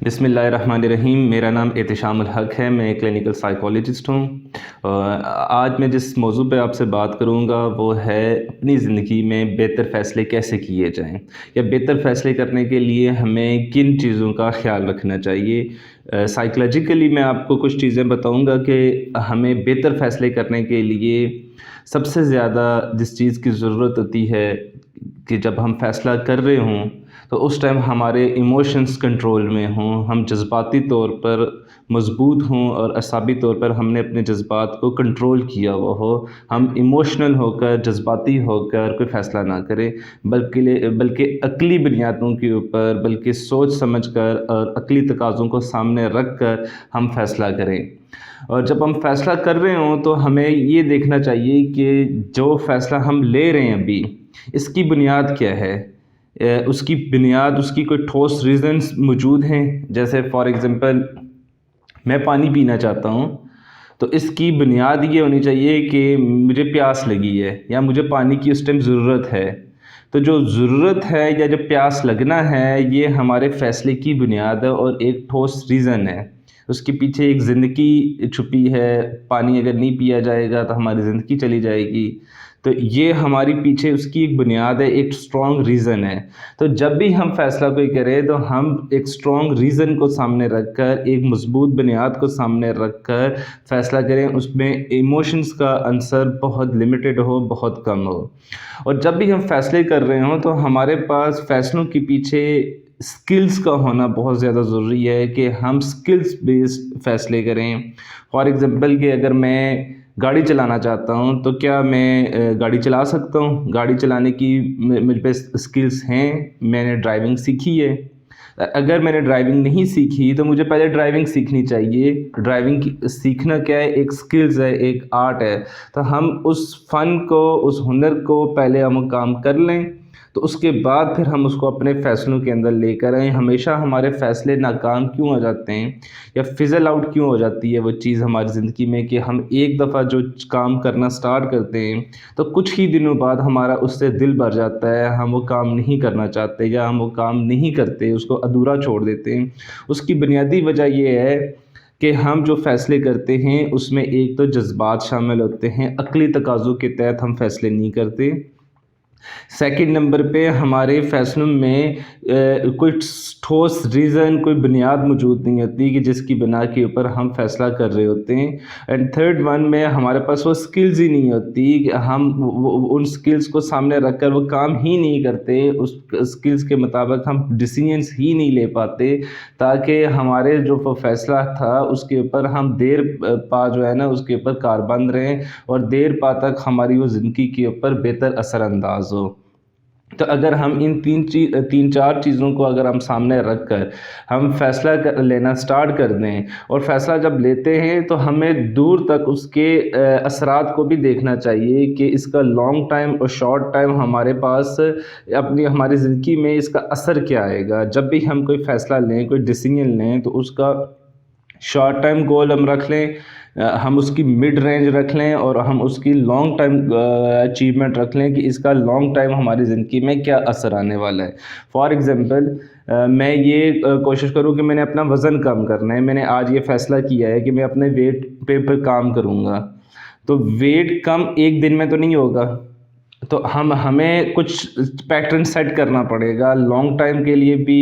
بسم اللہ الرحمن الرحیم۔ میرا نام احتشام الحق ہے، میں کلینکل سائیکالوجسٹ ہوں۔ آج میں جس موضوع پہ آپ سے بات کروں گا وہ ہے اپنی زندگی میں بہتر فیصلے کیسے کیے جائیں، یا بہتر فیصلے کرنے کے لیے ہمیں کن چیزوں کا خیال رکھنا چاہیے۔ سائیکولوجیکلی میں آپ کو کچھ چیزیں بتاؤں گا کہ ہمیں بہتر فیصلے کرنے کے لیے سب سے زیادہ جس چیز کی ضرورت ہوتی ہے کہ جب ہم فیصلہ کر رہے ہوں تو اس ٹائم ہمارے ایموشنز کنٹرول میں ہوں، ہم جذباتی طور پر مضبوط ہوں اور اعصابی طور پر ہم نے اپنے جذبات کو کنٹرول کیا ہوا ہو، ہم ایموشنل ہو کر جذباتی ہو کر کوئی فیصلہ نہ کریں، بلکہ عقلی بنیادوں کے اوپر، بلکہ سوچ سمجھ کر اور عقلی تقاضوں کو سامنے رکھ کر ہم فیصلہ کریں۔ اور جب ہم فیصلہ کر رہے ہوں تو ہمیں یہ دیکھنا چاہیے کہ جو فیصلہ ہم لے رہے ہیں ابھی اس کی بنیاد کیا ہے، اس کی بنیاد، اس کی کوئی ٹھوس ریزنز موجود ہیں۔ جیسے فار ایگزامپل میں پانی پینا چاہتا ہوں تو اس کی بنیاد یہ ہونی چاہیے کہ مجھے پیاس لگی ہے یا مجھے پانی کی اس ٹائم ضرورت ہے۔ تو جو ضرورت ہے یا جو پیاس لگنا ہے یہ ہمارے فیصلے کی بنیاد ہے اور ایک ٹھوس ریزن ہے، اس کے پیچھے ایک زندگی چھپی ہے۔ پانی اگر نہیں پیا جائے گا تو ہماری زندگی چلی جائے گی، تو یہ ہماری پیچھے اس کی ایک بنیاد ہے، ایک اسٹرانگ ریزن ہے۔ تو جب بھی ہم فیصلہ کوئی کریں تو ہم ایک اسٹرانگ ریزن کو سامنے رکھ کر، ایک مضبوط بنیاد کو سامنے رکھ کر فیصلہ کریں، اس میں ایموشنز کا عنصر بہت لمیٹڈ ہو، بہت کم ہو۔ اور جب بھی ہم فیصلے کر رہے ہوں تو ہمارے پاس فیصلوں کے پیچھے سکلز کا ہونا بہت زیادہ ضروری ہے کہ ہم سکلز بیسڈ فیصلے کریں۔ فار ایگزامپل کہ اگر میں گاڑی چلانا چاہتا ہوں تو کیا میں گاڑی چلا سکتا ہوں؟ گاڑی چلانے کی مجھ پہ سکلز ہیں، میں نے ڈرائیونگ سیکھی ہے۔ اگر میں نے ڈرائیونگ نہیں سیکھی تو مجھے پہلے ڈرائیونگ سیکھنی چاہیے۔ ڈرائیونگ سیکھنا کیا ہے؟ ایک سکلز ہے، ایک آرٹ ہے۔ تو ہم اس فن کو، اس ہنر کو پہلے ہم کام کر لیں تو اس کے بعد پھر ہم اس کو اپنے فیصلوں کے اندر لے کر آئیں۔ ہمیشہ ہمارے فیصلے ناکام کیوں ہو جاتے ہیں یا فزل آؤٹ کیوں ہو جاتی ہے وہ چیز ہماری زندگی میں، کہ ہم ایک دفعہ جو کام کرنا سٹارٹ کرتے ہیں تو کچھ ہی دنوں بعد ہمارا اس سے دل بھر جاتا ہے، ہم وہ کام نہیں کرنا چاہتے یا ہم وہ کام نہیں کرتے، اس کو ادھورا چھوڑ دیتے ہیں۔ اس کی بنیادی وجہ یہ ہے کہ ہم جو فیصلے کرتے ہیں اس میں ایک تو جذبات شامل ہوتے ہیں، عقلی تقاضوں کے تحت ہم فیصلے نہیں کرتے۔ سیکنڈ نمبر پہ ہمارے فیصلوں میں کوئی ٹھوس ریزن، کوئی بنیاد موجود نہیں ہوتی کہ جس کی بنا کے اوپر ہم فیصلہ کر رہے ہوتے ہیں۔ اینڈ تھرڈ ون میں ہمارے پاس وہ سکلز ہی نہیں ہوتی کہ ہم ان سکلز کو سامنے رکھ کر وہ کام ہی نہیں کرتے، اس سکلز کے مطابق ہم ڈیسیژنس ہی نہیں لے پاتے تاکہ ہمارے جو فیصلہ تھا اس کے اوپر ہم دیر پا جو ہے نا اس کے اوپر کاربند رہیں اور دیر پا تک ہماری وہ زندگی کے اوپر بہتر اثر انداز ہو۔ تو اگر ہم ان تین چار چیزوں کو اگر ہم سامنے رکھ کر ہم فیصلہ لینا سٹارٹ کر دیں، اور فیصلہ جب لیتے ہیں تو ہمیں دور تک اس کے اثرات کو بھی دیکھنا چاہیے کہ اس کا لانگ ٹائم اور شارٹ ٹائم ہمارے پاس ہماری زندگی میں اس کا اثر کیا آئے گا۔ جب بھی ہم کوئی فیصلہ لیں، کوئی ڈیسیژن لیں تو اس کا شارٹ ٹائم گول ہم رکھ لیں، ہم اس کی مڈ رینج رکھ لیں اور ہم اس کی لانگ ٹائم اچیومنٹ رکھ لیں کہ اس کا لانگ ٹائم ہماری زندگی میں کیا اثر آنے والا ہے۔ فار ایگزامپل میں یہ کوشش کروں کہ میں نے اپنا وزن کم کرنا ہے، میں نے آج یہ فیصلہ کیا ہے کہ میں اپنے ویٹ پہ کام کروں گا، تو ویٹ کم ایک دن میں تو نہیں ہوگا، تو ہمیں کچھ پیٹرن سیٹ کرنا پڑے گا لانگ ٹائم کے لیے بھی،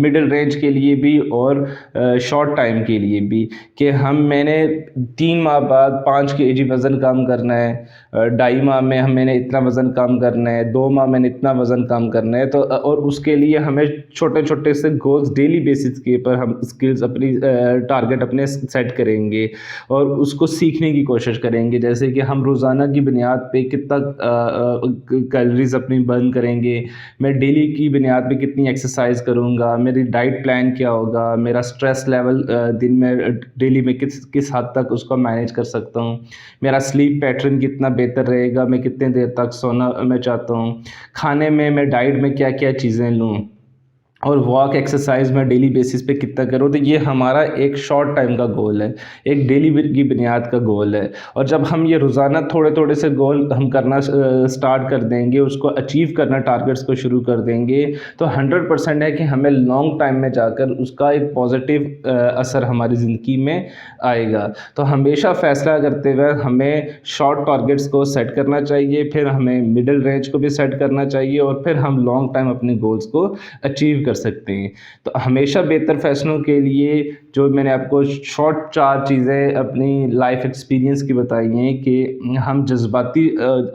مڈل رینج کے لیے بھی اور شارٹ ٹائم کے لیے بھی، کہ میں نے 3 ماہ بعد 5 kg وزن کم کرنا ہے، 2.5 ماہ میں میں نے اتنا وزن کم کرنا ہے، 2 ماہ میں نے اتنا وزن کم کرنا ہے۔ تو اور اس کے لیے ہمیں چھوٹے چھوٹے سے گولز ڈیلی بیسس کے اوپر ہم اسکلز اپنی ٹارگٹ اپنے سیٹ کریں گے اور اس کو سیکھنے کی کوشش کریں گے، جیسے کہ ہم روزانہ کی بنیاد پہ کتنا کیلریز اپنی برن کریں گے، میں ڈیلی کی بنیاد پہ کتنی ایکسرسائز کروں گا، میری ڈائٹ پلان کیا ہوگا، میرا سٹریس لیول دن میں ڈیلی میں کس حد تک اس کو مینیج کر سکتا ہوں، میرا سلیپ پیٹرن کتنا بہتر رہے گا، میں کتنے دیر تک سونا میں چاہتا ہوں، کھانے میں ڈائٹ میں کیا کیا چیزیں لوں۔ اور واک ایکسرسائز میں ڈیلی بیسس پہ کتنا کروں، تو یہ ہمارا ایک شارٹ ٹائم کا گول ہے، ایک ڈیلی کی بنیاد کا گول ہے۔ اور جب ہم یہ روزانہ تھوڑے تھوڑے سے گول ہم کرنا سٹارٹ کر دیں گے، اس کو اچیو کرنا ٹارگیٹس کو شروع کر دیں گے، تو 100% ہے کہ ہمیں لانگ ٹائم میں جا کر اس کا ایک پازیٹیو اثر ہماری زندگی میں آئے گا۔ تو ہمیشہ فیصلہ کرتے ہوئے ہمیں شارٹ ٹارگیٹس کو سیٹ کرنا چاہیے، پھر ہمیں مڈل رینج کو بھی سیٹ کرنا چاہیے، اور پھر ہم لانگ ٹائم اپنے گولز کو اچیو کر سکتے ہیں۔ تو ہمیشہ بہتر فیصلوں کے لیے جو میں نے آپ کو شارٹ 4 چیزیں اپنی لائف ایکسپیرینس کی بتائی ہیں کہ ہم جذباتی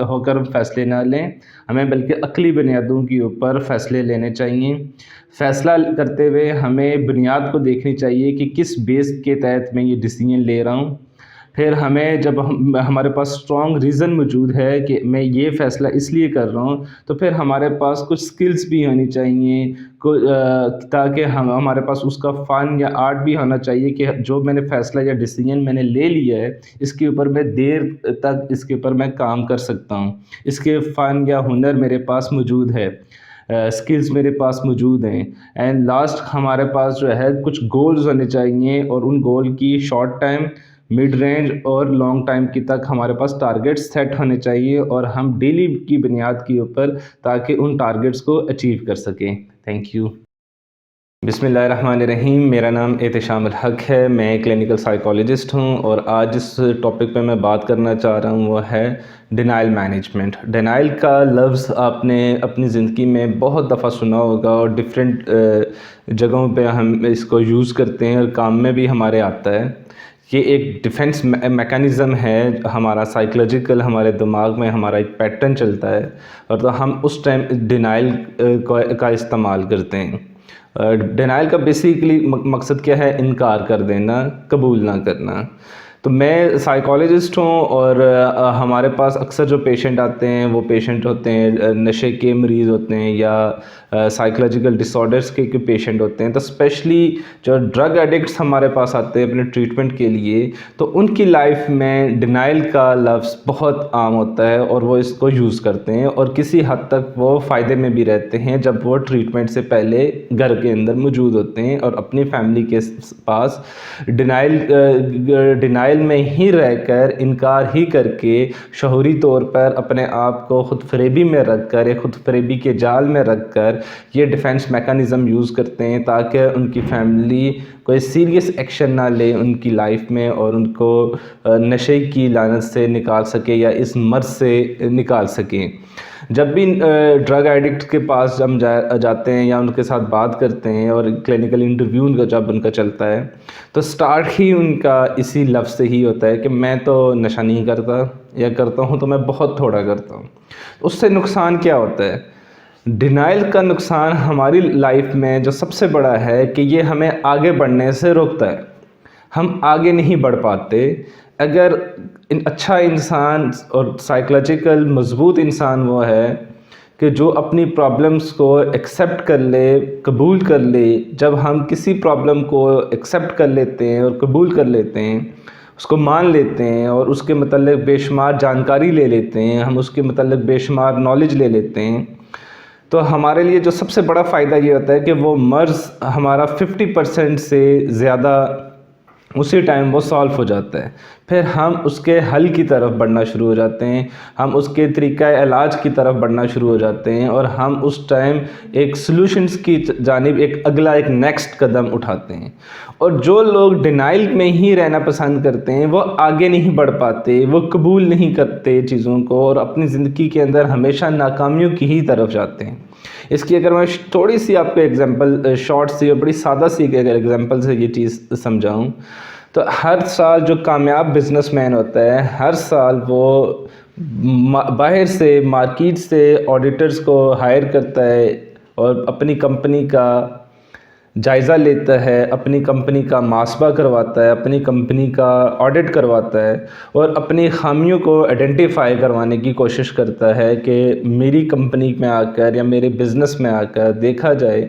ہو کر فیصلے نہ لیں، ہمیں بلکہ عقلی بنیادوں کے اوپر فیصلے لینے چاہیے۔ فیصلہ کرتے ہوئے ہمیں بنیاد کو دیکھنی چاہیے کہ کس بیس کے تحت میں یہ ڈیسیجن لے رہا ہوں۔ پھر ہمیں جب ہمارے پاس اسٹرانگ ریزن موجود ہے کہ میں یہ فیصلہ اس لیے کر رہا ہوں، تو پھر ہمارے پاس کچھ سکلز بھی ہونی چاہیے، تاکہ ہمارے پاس اس کا فن یا آرٹ بھی ہونا چاہیے کہ جو میں نے فیصلہ یا ڈیسیجن میں نے لے لیا ہے، اس کے اوپر میں دیر تک اس کے اوپر میں کام کر سکتا ہوں، اس کے فن یا ہنر میرے پاس موجود ہے، سکلز میرے پاس موجود ہیں۔ اینڈ لاسٹ ہمارے پاس جو ہے کچھ گولز ہونے چاہیے، اور ان گول کی شارٹ ٹائم، مڈ رینج اور لانگ ٹائم کی تک ہمارے پاس ٹارگیٹس سیٹ ہونے چاہیے، اور ہم ڈیلی کی بنیاد کے اوپر تاکہ ان ٹارگیٹس کو اچیو کر سکیں۔ Thank you. بسم اللہ الرحمن الرحیم، میرا نام احتشام الحق ہے، میں کلینکل سائیکالوجسٹ ہوں، اور آج جس ٹاپک پہ میں بات کرنا چاہ رہا ہوں وہ ہے ڈینائل مینجمنٹ۔ ڈینائل کا لفظ آپ نے اپنی زندگی میں بہت دفعہ سنا ہوگا، اور ڈفرینٹ جگہوں پہ ہم اس کو یوز کرتے ہیں، اور کام میں بھی ہمارے آتا ہے۔ یہ ایک ڈیفنس میکانزم ہے ہمارا سائیکولوجیکل، ہمارے دماغ میں ہمارا ایک پیٹرن چلتا ہے، اور تو ہم اس ٹائم ڈینائل کا استعمال کرتے ہیں۔ ڈینائل کا بیسیکلی مقصد کیا ہے؟ انکار کر دینا، قبول نہ کرنا۔ تو میں سائیکالوجسٹ ہوں، اور ہمارے پاس اکثر جو پیشنٹ آتے ہیں وہ پیشنٹ ہوتے ہیں نشے کے مریض ہوتے ہیں، یا سائیکولوجیکل ڈس آرڈرس کے پیشنٹ ہوتے ہیں۔ تو اسپیشلی جو ڈرگ ایڈکٹس ہمارے پاس آتے ہیں اپنے ٹریٹمنٹ کے لیے، تو ان کی لائف میں ڈینائل کا لفظ بہت عام ہوتا ہے، اور وہ اس کو یوز کرتے ہیں، اور کسی حد تک وہ فائدے میں بھی رہتے ہیں جب وہ ٹریٹمنٹ سے پہلے گھر کے اندر موجود ہوتے ہیں، اور اپنی فیملی کے پاس ڈینائل میں ہی رہ کر، انکار ہی کر کے، شعوری طور پر اپنے آپ کو خود فریبی میں رکھ کر، خود فریبی کے جال میں رکھ کر یہ ڈیفنس میکانزم یوز کرتے ہیں، تاکہ ان کی فیملی کوئی سیریس ایکشن نہ لے ان کی لائف میں، اور ان کو نشے کی لعنت سے نکال سکے یا اس مرض سے نکال سکیں۔ جب بھی ڈرگ ایڈکٹ کے پاس ہم جاتے ہیں یا ان کے ساتھ بات کرتے ہیں، اور کلینکل انٹرویو جب ان کا چلتا ہے، تو سٹارٹ ہی ان کا اسی لفظ سے ہی ہوتا ہے کہ میں تو نشہ نہیں کرتا، یا کرتا ہوں تو میں بہت تھوڑا کرتا ہوں۔ اس سے نقصان کیا ہوتا ہے؟ ڈینائل کا نقصان ہماری لائف میں جو سب سے بڑا ہے کہ یہ ہمیں آگے بڑھنے سے روکتا ہے، ہم آگے نہیں بڑھ پاتے۔ اگر اچھا انسان اور سائیکولوجیکل مضبوط انسان وہ ہے کہ جو اپنی پرابلمس کو ایکسیپٹ کر لے، قبول کر لے۔ جب ہم کسی پرابلم کو ایکسیپٹ کر لیتے ہیں اور قبول کر لیتے ہیں، اس کو مان لیتے ہیں، اور اس کے متعلق بے شمار جانکاری لے لیتے ہیں، ہم اس کے متعلق بے شمار نالج لے لیتے ہیں، تو ہمارے لیے جو سب سے بڑا فائدہ یہ ہوتا ہے کہ وہ مرض ہمارا 50% سے زیادہ اسی ٹائم وہ سالو ہو جاتا ہے۔ پھر ہم اس کے حل کی طرف بڑھنا شروع ہو جاتے ہیں، ہم اس کے طریقہ علاج کی طرف بڑھنا شروع ہو جاتے ہیں، اور ہم اس ٹائم ایک سلوشنز کی جانب ایک نیکسٹ قدم اٹھاتے ہیں۔ اور جو لوگ ڈینائل میں ہی رہنا پسند کرتے ہیں، وہ آگے نہیں بڑھ پاتے، وہ قبول نہیں کرتے چیزوں کو، اور اپنی زندگی کے اندر ہمیشہ ناکامیوں کی ہی طرف جاتے ہیں۔ اس کی اگر میں تھوڑی سی آپ کو ایگزامپل، شارٹ سی اور بڑی سادہ سی اگر ایگزامپل سے یہ چیز سمجھاؤں، تو ہر سال جو کامیاب بزنس مین ہوتا ہے، ہر سال وہ باہر سے مارکیٹ سے آڈیٹرز کو ہائر کرتا ہے، اور اپنی کمپنی کا جائزہ لیتا ہے، اپنی کمپنی کا محاسبہ کرواتا ہے، اپنی کمپنی کا آڈٹ کرواتا ہے، اور اپنی خامیوں کو آئیڈینٹیفائی کروانے کی کوشش کرتا ہے کہ میری کمپنی میں آ کر یا میرے بزنس میں آ کر دیکھا جائے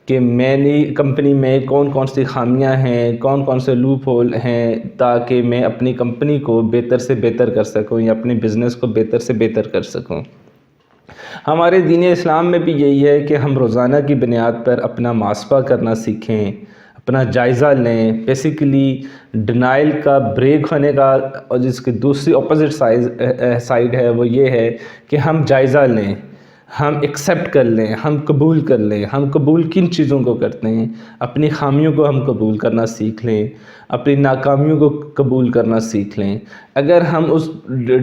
کہ میری کمپنی میں کون کون سی خامیاں ہیں، کون کون سے لوپ ہول ہیں، تاکہ میں اپنی کمپنی کو بہتر سے بہتر کر سکوں، یا اپنے بزنس کو بہتر سے بہتر کر سکوں۔ ہمارے دین اسلام میں بھی یہی ہے کہ ہم روزانہ کی بنیاد پر اپنا محاسبہ کرنا سیکھیں، اپنا جائزہ لیں. بیسیکلی ڈینائل کا بریک ہونے کا اور جس کی دوسری اپوزٹ سائڈ ہے وہ یہ ہے کہ ہم جائزہ لیں، ہم ایکسیپٹ کر لیں، ہم قبول کر لیں. ہم قبول کن چیزوں کو کرتے ہیں؟ اپنی خامیوں کو ہم قبول کرنا سیکھ لیں، اپنی ناکامیوں کو قبول کرنا سیکھ لیں. اگر ہم اس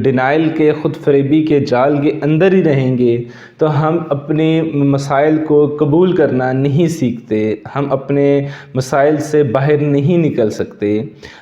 ڈینائل کے خود فریبی کے جال کے اندر ہی رہیں گے تو ہم اپنے مسائل کو قبول کرنا نہیں سیکھتے، ہم اپنے مسائل سے باہر نہیں نکل سکتے،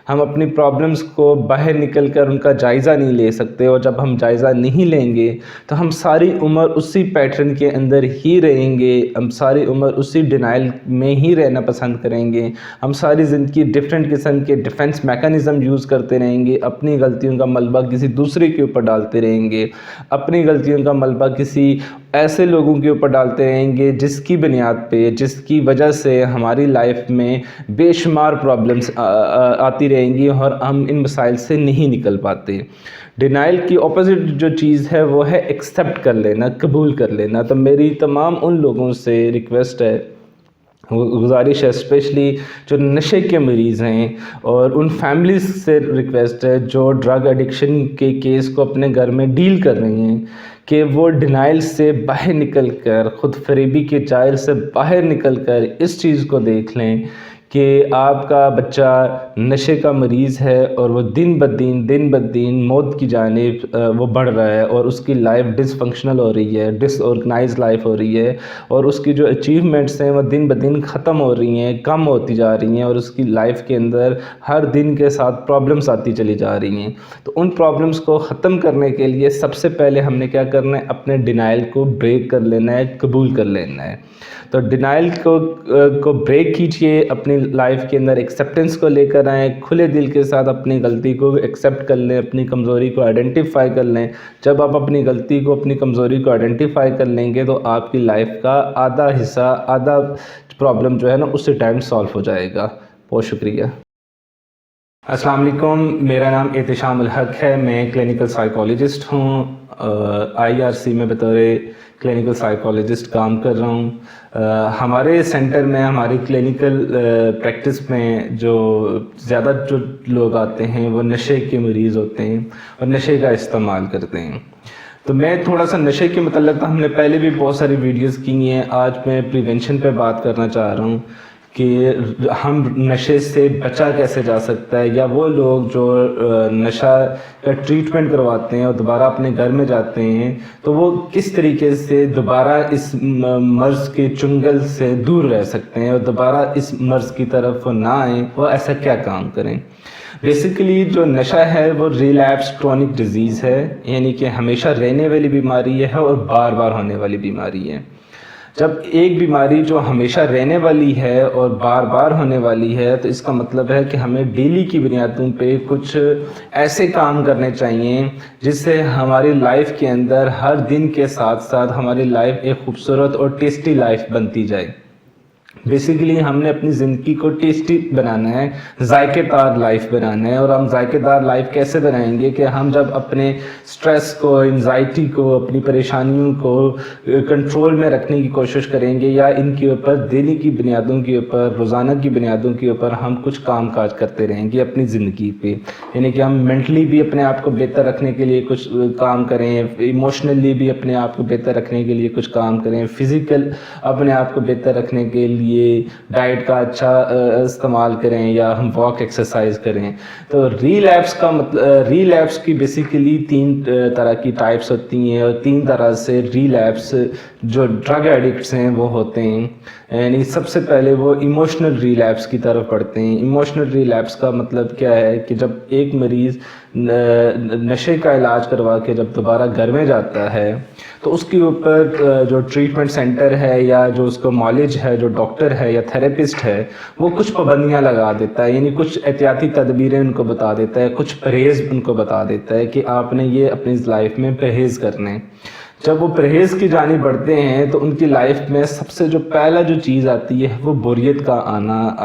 ہم اپنی پرابلمز کو باہر نکل کر ان کا جائزہ نہیں لے سکتے. اور جب ہم جائزہ نہیں لیں گے تو ہم ساری عمر اسی پیٹرن کے اندر ہی رہیں گے، ہم ساری عمر اسی ڈینائل میں ہی رہنا پسند کریں گے. ہم ساری زندگی ڈیفرنٹ قسم کے ڈیفنس میکانزم یوز کرتے رہیں گے، اپنی غلطیوں کا ملبہ کسی دوسرے کے اوپر ڈالتے رہیں گے، اپنی غلطیوں کا ملبہ کسی ایسے لوگوں کے اوپر ڈالتے رہیں گے جس کی بنیاد پہ، جس کی وجہ سے ہماری لائف میں بے شمار پرابلمس آتی رہیں گی اور ہم ان مسائل سے نہیں نکل پاتے. ڈینائل کی اپوزٹ جو چیز ہے وہ ہے ایکسیپٹ کر لینا، قبول کر لینا. تو میری تمام ان لوگوں سے ریکویسٹ ہے، گزارش ہے، اسپیشلی جو نشے کے مریض ہیں، اور ان فیملیز سے ریکویسٹ ہے جو ڈرگ ایڈکشن کے کیس کو اپنے گھر میں ڈیل کر رہی ہیں، کہ وہ ڈینائل سے باہر نکل کر، خود فریبی کے جال سے باہر نکل کر اس چیز کو دیکھ لیں کہ آپ کا بچہ نشے کا مریض ہے اور وہ دن بدین موت کی جانب وہ بڑھ رہا ہے، اور اس کی لائف ڈس فنکشنل ہو رہی ہے، ڈس آرگنائز لائف ہو رہی ہے، اور اس کی جو اچیومنٹس ہیں وہ دن بدن ختم ہو رہی ہیں، کم ہوتی جا رہی ہیں، اور اس کی لائف کے اندر ہر دن کے ساتھ پرابلمس آتی چلی جا رہی ہیں. تو ان پرابلمس کو ختم کرنے کے لیے سب سے پہلے ہم نے کیا کرنا ہے؟ اپنے ڈینائل کو بریک کر لینا ہے، قبول کر لینا ہے. تو ڈینائل کو بریک کیجئے، اپنی لائف کے اندر ایکسیپٹنس کو لے کر آئیں، کھلے دل کے ساتھ اپنی غلطی کو ایکسیپٹ کر لیں، اپنی کمزوری کو آئیڈینٹیفائی کر لیں. جب آپ اپنی غلطی کو، اپنی کمزوری کو آئیڈینٹیفائی کر لیں گے تو آپ کی لائف کا آدھا حصہ، آدھا پرابلم جو ہے نا اسی ٹائم سالو ہو جائے گا. بہت شکریہ. السلام علیکم، میرا نام احتشام الحق ہے، میں کلینکل سائیکالوجسٹ ہوں. IRC میں بطور کلینکل سائیکالوجسٹ کام کر رہا ہوں. ہمارے سینٹر میں، ہماری کلینکل پریکٹس میں جو زیادہ جو لوگ آتے ہیں وہ نشے کے مریض ہوتے ہیں اور نشے کا استعمال کرتے ہیں. تو میں تھوڑا سا نشے کے متعلق، ہم نے پہلے بھی بہت ساری ویڈیوز کی ہیں، آج میں پریونشن پہ بات کرنا چاہ رہا ہوں کہ ہم نشے سے بچا کیسے جا سکتا ہے، یا وہ لوگ جو نشہ کا ٹریٹمنٹ کرواتے ہیں اور دوبارہ اپنے گھر میں جاتے ہیں تو وہ کس طریقے سے دوبارہ اس مرض کے چنگل سے دور رہ سکتے ہیں اور دوبارہ اس مرض کی طرف نہ آئیں. وہ ایسا کیا کام کریں؟ بیسیکلی جو نشہ ہے وہ ریلیپس کرونک ڈیزیز ہے، یعنی کہ ہمیشہ رہنے والی بیماری ہے اور بار بار ہونے والی بیماری ہے. جب ایک بیماری جو ہمیشہ رہنے والی ہے اور بار بار ہونے والی ہے تو اس کا مطلب ہے کہ ہمیں ڈیلی کی بنیادوں پہ کچھ ایسے کام کرنے چاہیے جس سے ہماری لائف کے اندر ہر دن کے ساتھ ساتھ ہماری لائف ایک خوبصورت اور ٹیسٹی لائف بنتی جائے. بیسیکلی ہم نے اپنی زندگی کو ٹیسٹی بنانا ہے، ذائقے دار لائف بنانا ہے. اور ہم ذائقے دار لائف کیسے بنائیں گے؟ کہ ہم جب اپنے سٹریس کو، انزائٹی کو، اپنی پریشانیوں کو کنٹرول میں رکھنے کی کوشش کریں گے، یا ان کے اوپر دینی کی بنیادوں کے اوپر، روزانہ کی بنیادوں کے اوپر ہم کچھ کام کاج کرتے رہیں گے اپنی زندگی پہ. یعنی کہ ہم مینٹلی بھی اپنے آپ کو بہتر رکھنے کے لیے کچھ کام کریں، ایموشنلی بھی اپنے آپ کو بہتر رکھنے کے لیے کچھ کام کریں، فزیکل اپنے آپ کو بہتر رکھنے کے لیے ڈائٹ کا اچھا استعمال کریں، یا ہم واک ایکسرسائز کریں. تو ریلیپس کا مطلب، ریلیپس کی بیسیکلی 3 طرح کی ٹائپس ہوتی ہیں، اور 3 طرح سے ریلیپس جو ڈرگ ایڈکٹس ہیں وہ ہوتے ہیں. یعنی سب سے پہلے وہ ایموشنل ریلیپس کی طرف بڑھتے ہیں. ایموشنل ریلیپس کا مطلب کیا ہے کہ جب ایک مریض نشے کا علاج کروا کے جب دوبارہ گھر میں جاتا ہے تو اس کے اوپر جو ٹریٹمنٹ سینٹر ہے، یا جو اس کو مالج ہے، جو ڈاکٹر ہے یا تھراپسٹ ہے، وہ کچھ پابندیاں لگا دیتا ہے. یعنی کچھ احتیاطی تدبیریں ان کو بتا دیتا ہے، کچھ پرہیز ان کو بتا دیتا ہے کہ آپ نے یہ اپنی لائف میں پرہیز کرنے. جب وہ پرہیز کی جانب بڑھتے ہیں تو ان کی لائف میں سب سے جو پہلا جو چیز آتی ہے وہ بوریت کا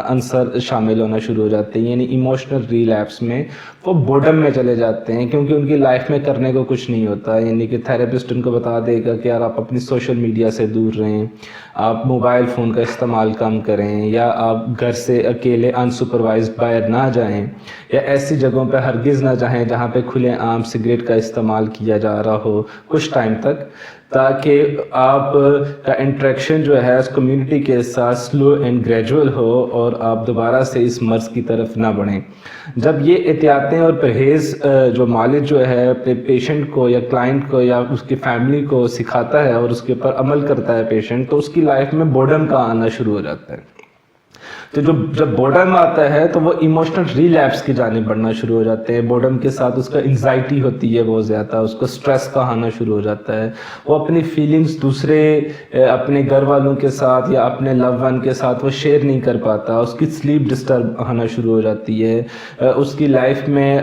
عنصر شامل ہونا شروع ہو جاتے ہیں، یعنی ایموشنل ریلیپس میں وہ بورڈم میں چلے جاتے ہیں، کیونکہ ان کی لائف میں کرنے کو کچھ نہیں ہوتا. یعنی کہ تھیراپسٹ ان کو بتا دے گا کہ یار آپ اپنی سوشل میڈیا سے دور رہیں، آپ موبائل فون کا استعمال کم کریں، یا آپ گھر سے اکیلے انسپروائزڈ باہر نہ جائیں، یا ایسی جگہوں پہ ہرگز نہ جائیں جہاں پہ کھلے عام سگریٹ کا استعمال کیا جا رہا ہو کچھ ٹائم تک، تاکہ آپ کا انٹریکشن جو ہے اس کمیونٹی کے ساتھ سلو اینڈ گریجول ہو اور آپ دوبارہ سے اس مرض کی طرف نہ بڑھیں. جب یہ احتیاطیں اور پرہیز جو معالج جو ہے اپنے پیشنٹ کو یا کلائنٹ کو یا اس کی فیملی کو سکھاتا ہے اور اس کے اوپر عمل کرتا ہے پیشنٹ، تو اس کی لائف میں بورڈم کا آنا شروع ہو جاتا ہے. تو جب بورڈم آتا ہے تو وہ ایموشنل ریلیپس کی جانب بڑھنا شروع ہو جاتے ہیں. بورڈم کے ساتھ اس کا انزائٹی ہوتی ہے بہت زیادہ، اس کو سٹریس کا آنا شروع ہو جاتا ہے. وہ اپنی فیلنگز دوسرے اپنے گھر والوں کے ساتھ یا اپنے لو ون کے ساتھ وہ شیئر نہیں کر پاتا. اس کی سلیپ ڈسٹرب ہونا شروع ہو جاتی ہے. اس کی لائف میں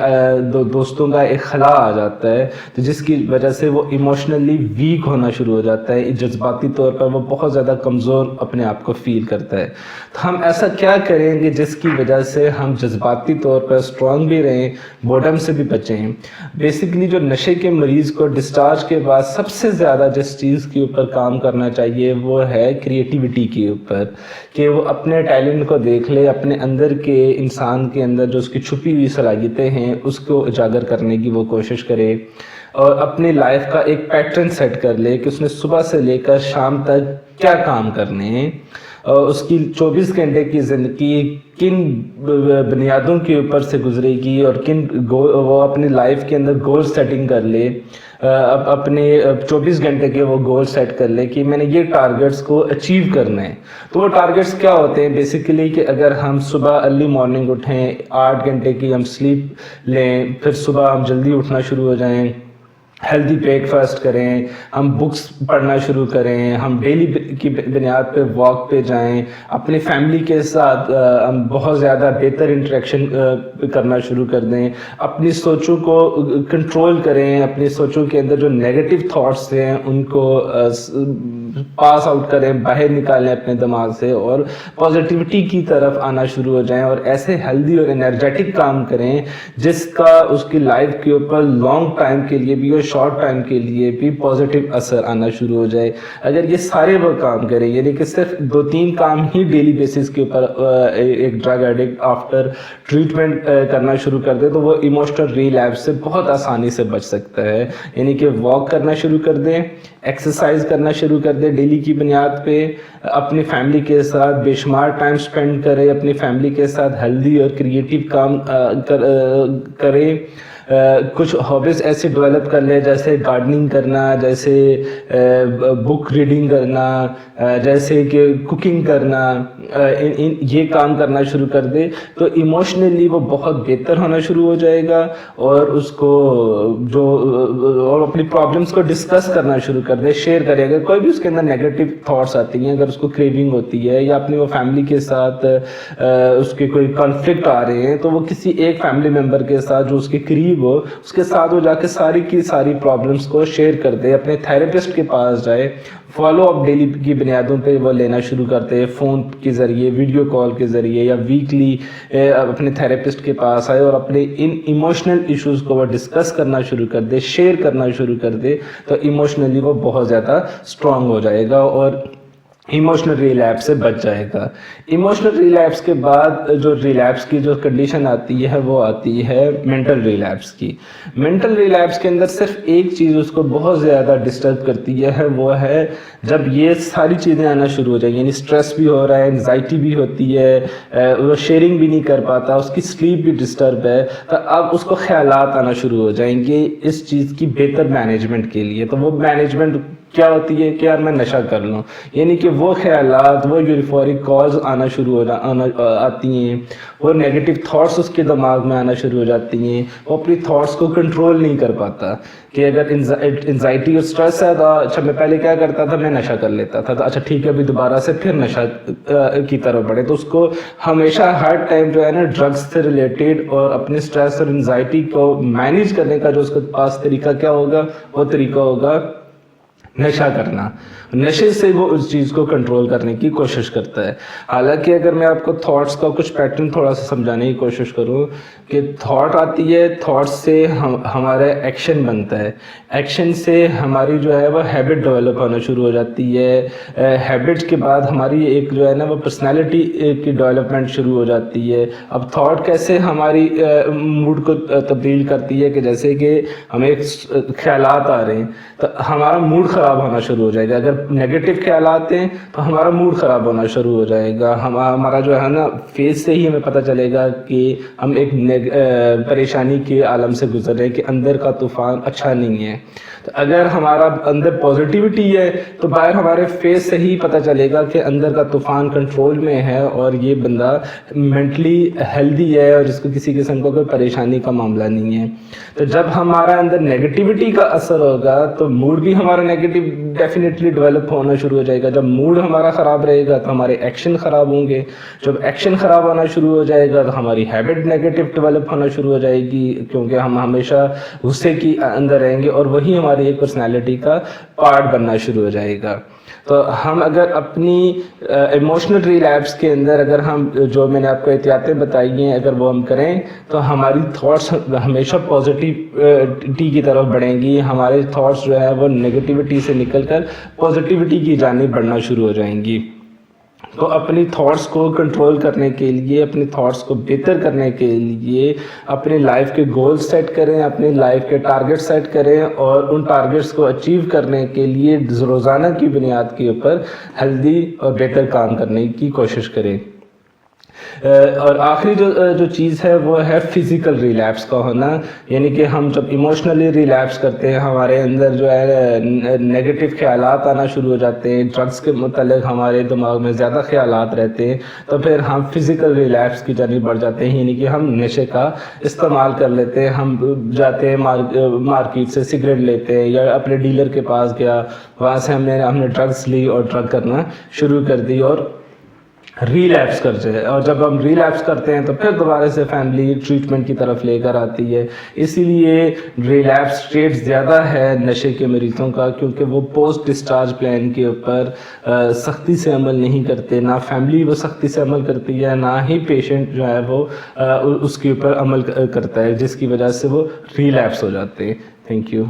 دوستوں کا ایک خلا آ جاتا ہے، تو جس کی وجہ سے وہ ایموشنلی ویک ہونا شروع ہو جاتا ہے. جذباتی طور پر وہ بہت زیادہ کمزور اپنے آپ کو فیل کرتا ہے. تو ہم ایسا کیا کریں گے جس کی وجہ سے ہم جذباتی طور پر اسٹرانگ بھی رہیں، بورڈم سے بھی بچیں؟ بیسیکلی جو نشے کے مریض کو ڈسچارج کے بعد سب سے زیادہ جس چیز کے اوپر کام کرنا چاہیے وہ ہے کریٹیوٹی کے اوپر، کہ وہ اپنے ٹیلنٹ کو دیکھ لے، اپنے اندر کے انسان کے اندر جو اس کی چھپی ہوئی صلاحیتیں ہیں اس کو اجاگر کرنے کی وہ کوشش کرے، اور اپنی لائف کا ایک پیٹرن سیٹ کر لے کہ اس نے صبح سے لے کر شام تک کیا کام کرنے ہیں، اور اس کی 24 گھنٹے کی زندگی کن بنیادوں کے اوپر سے گزرے گی، اور وہ اپنی لائف کے اندر گول سیٹنگ کر لے. اپنے 24 گھنٹے کے وہ گول سیٹ کر لے کہ میں نے یہ ٹارگٹس کو اچیو کرنا ہے. تو وہ ٹارگٹس کیا ہوتے ہیں بیسیکلی کہ اگر ہم صبح ارلی مارننگ اٹھیں، 8 گھنٹے کی ہم سلیپ لیں، پھر صبح ہم جلدی اٹھنا شروع ہو جائیں، ہیلدی بریک فاسٹ کریں، ہم بکس پڑھنا شروع کریں، ہم ڈیلی کی بنیاد پہ واک پہ جائیں، اپنی فیملی کے ساتھ ہم بہت زیادہ بہتر انٹریکشن کرنا شروع کر دیں، اپنی سوچوں کو کنٹرول کریں، اپنی سوچوں کے اندر جو نیگیٹو تھاٹس ہیں ان کو پاس آؤٹ کریں، باہر نکالیں اپنے دماغ سے، اور پازیٹیوٹی کی طرف آنا شروع ہو جائیں، اور ایسے ہیلدی اور انرجیٹک کام کریں جس کا اس کی لائف کے اوپر لانگ ٹائم کے لیے بھی اور شارٹ ٹائم کے لیے بھی پازیٹیو اثر آنا شروع ہو جائے. اگر یہ سارے وہ کام کریں، یعنی کہ صرف 2-3 کام ہی ڈیلی بیسس کے اوپر ایک ڈرگ ایڈکٹ آفٹر ٹریٹمنٹ کرنا شروع کر دے، تو وہ ایموشنل ریلیپس سے بہت آسانی سے بچ سکتا ہے. یعنی کہ واک کرنا شروع کر دیں، ایکسرسائز کرنا شروع کر دیں ڈیلی کی بنیاد پہ، اپنی فیملی کے ساتھ بے شمار ٹائم سپینڈ کرے، اپنی فیملی کے ساتھ ہیلدی اور کریٹیو کام کرے. کچھ ہابیز ایسے ڈیولپ کر لیں جیسے گارڈننگ کرنا، جیسے بک ریڈنگ کرنا، جیسے کہ کوکنگ کرنا، یہ کام کرنا شروع کر دے تو ایموشنلی وہ بہت بہتر ہونا شروع ہو جائے گا، اور اس کو اور اپنی پرابلمس کو ڈسکس کرنا شروع کر دے، شیئر کرے. اگر کوئی بھی اس کے اندر نیگیٹو تھاٹس آتی ہیں، اگر اس کو کریونگ ہوتی ہے یا اپنی وہ فیملی کے ساتھ اس کے کوئی کانفلکٹ آ رہے ہیں، تو وہ کسی ایک فیملی ممبر کے ساتھ جو اس کے قریب ہو، اس کے ساتھ وہ جا کے ساری کی ساری پرابلمس کو شیئر کر دے، اپنے تھیراپسٹ کے پاس جائے، فالو اپ ڈیلی کی بنیادوں پہ وہ لینا شروع کرتے، فون کے ذریعے، ویڈیو کال کے ذریعے یا ویکلی اپنے تھیراپسٹ کے پاس آئے اور اپنے ان ایموشنل ایشوز کو وہ ڈسکس کرنا شروع کر دے، شیئر کرنا شروع کر دے، تو ایموشنلی وہ بہت زیادہ اسٹرانگ ہو جائے گا اور ایموشنل ریلیپس سے بچ جائے گا. ایموشنل ریلیپس کے بعد جو ریلیپس کی جو کنڈیشن آتی ہے وہ آتی ہے مینٹل ریلیپس کی. مینٹل ریلیپس کے اندر صرف ایک چیز اس کو بہت زیادہ ڈسٹرب کرتی ہے، وہ ہے جب یہ ساری چیزیں آنا شروع ہو جائیں، یعنی سٹریس بھی ہو رہا ہے، انزائٹی بھی ہوتی ہے، وہ شیئرنگ بھی نہیں کر پاتا، اس کی سلیپ بھی ڈسٹرب ہے، تو اب اس کو خیالات آنا شروع ہو جائیں گے اس چیز کی بہتر مینجمنٹ کے لیے. تو وہ مینجمنٹ کیا ہوتی ہے کہ یار میں نشہ کر لوں، یعنی کہ وہ خیالات، وہ یوریفورک کالز آنا شروع آتی ہیں، وہ نیگیٹو تھاٹس اس کے دماغ میں آنا شروع ہو جاتی ہیں، وہ اپنی تھاٹس کو کنٹرول نہیں کر پاتا. کہ اگر انزائٹی اور سٹریس ہے تو اچھا میں پہلے کیا کرتا تھا، میں نشہ کر لیتا تھا، تو اچھا ٹھیک ہے ابھی دوبارہ سے پھر نشہ کی طرف بڑھے. تو اس کو ہمیشہ ہر ٹائم جو ہے نا ڈرگس سے ریلیٹڈ اور اپنے سٹریس اور انزائٹی کو مینیج کرنے کا جو اس کے پاس طریقہ کیا ہوگا، وہ طریقہ ہوگا نشہ کرنا، نشے سے وہ اس چیز کو کنٹرول کرنے کی کوشش کرتا ہے. حالانکہ اگر میں آپ کو تھاٹس کا کچھ پیٹرن تھوڑا سا سمجھانے کی کوشش کروں کہ تھاٹ آتی ہے، تھاٹ سے ہمارا ایکشن بنتا ہے، ایکشن سے ہماری جو ہے وہ ہیبٹ ڈیولپ ہونا شروع ہو جاتی ہے، ہیبٹ کے بعد ہماری ایک جو ہے نا وہ پرسنالٹی کی ڈیولپمنٹ شروع ہو جاتی ہے. اب تھاٹ کیسے ہماری موڈ کو تبدیل کرتی ہے کہ جیسے کہ ہمیں خیالات آ رہے ہیں تو ہمارا موڈ خراب ہونا شروع ہو جائے گا. اگر نیگیٹو خیالات ہیں تو ہمارا موڈ خراب ہونا شروع ہو جائے گا. ہمارا جو ہے نا فیس سے ہی ہمیں پتہ چلے گا کہ ہم ایک پریشانی کے عالم سے گزر رہے ہیں کہ اندر کا طوفان اچھا نہیں ہے. تو اگر ہمارا اندر پازیٹیوٹی ہے تو باہر ہمارے فیس سے ہی پتہ چلے گا کہ اندر کا طوفان کنٹرول میں ہے اور یہ بندہ مینٹلی ہیلدی ہے اور اس کو کسی قسم کا کوئی پریشانی کا معاملہ نہیں ہے. تو جب ہمارا اندر نیگیٹیوٹی کا اثر ہوگا تو موڈ بھی ہمارا نیگیٹو ڈیفینیٹلی ڈیولپ ہونا شروع ہو جائے گا. جب موڈ ہمارا خراب رہے گا تو ہمارے ایکشن خراب ہوں گے. جب ایکشن خراب ہونا شروع ہو جائے گا تو ہماری ہیبٹ نیگیٹو ڈیولپ ہونا شروع ہو جائے گی کیونکہ ہم ہمیشہ غصے کی اندر رہیں گے اور وہی ہماری ایک پرسنالٹی کا پارٹ بننا شروع ہو جائے گا. تو ہم اگر اپنی ایموشنل ریلیپس کے اندر اگر ہم جو میں نے آپ کو احتیاطیں بتائی ہیں اگر وہ ہم کریں تو ہماری تھاٹس ہمیشہ پازیٹیوٹی کی طرف بڑھیں گی. ہمارے تھاٹس جو ہے وہ نیگیٹیوٹی سے نکل کر پازیٹیوٹی کی جانب بڑھنا شروع ہو جائیں گی. تو اپنی تھاٹس کو کنٹرول کرنے کے لیے، اپنی تھاٹس کو بہتر کرنے کے لیے اپنی لائف کے گول سیٹ کریں، اپنی لائف کے ٹارگٹ سیٹ کریں اور ان ٹارگٹس کو اچیو کرنے کے لیے روزانہ کی بنیاد کے اوپر ہیلدی اور بہتر کام کرنے کی کوشش کریں. اور آخری جو چیز ہے وہ ہے فزیکل ریلیپس کا ہونا. یعنی کہ ہم جب ایموشنلی ریلیپس کرتے ہیں، ہمارے اندر جو ہے نیگیٹو خیالات آنا شروع ہو جاتے ہیں، ڈرگس کے متعلق ہمارے دماغ میں زیادہ خیالات رہتے ہیں، تو پھر ہم فزیکل ریلیپس کی جانب بڑھ جاتے ہیں. یعنی کہ ہم نشے کا استعمال کر لیتے ہیں. ہم جاتے ہیں مارکیٹ سے سگریٹ لیتے ہیں یا اپنے ڈیلر کے پاس گیا، وہاں سے ہم نے ڈرگس لی اور ڈرگ کرنا شروع کر دی اور ریلیپس کرتے ہیں. اور جب ہم ریلیپس کرتے ہیں تو پھر دوبارہ سے فیملی ٹریٹمنٹ کی طرف لے کر آتی ہے. اسی لیے ریلیپس ریٹ زیادہ ہے نشے کے مریضوں کا کیونکہ وہ پوسٹ ڈسچارج پلان کے اوپر سختی سے عمل نہیں کرتے. نہ فیملی وہ سختی سے عمل کرتی ہے، نہ ہی پیشنٹ جو ہے وہ اس کے اوپر عمل کرتا ہے، جس کی وجہ سے وہ ریلیپس ہو جاتے ہیں. Thank you.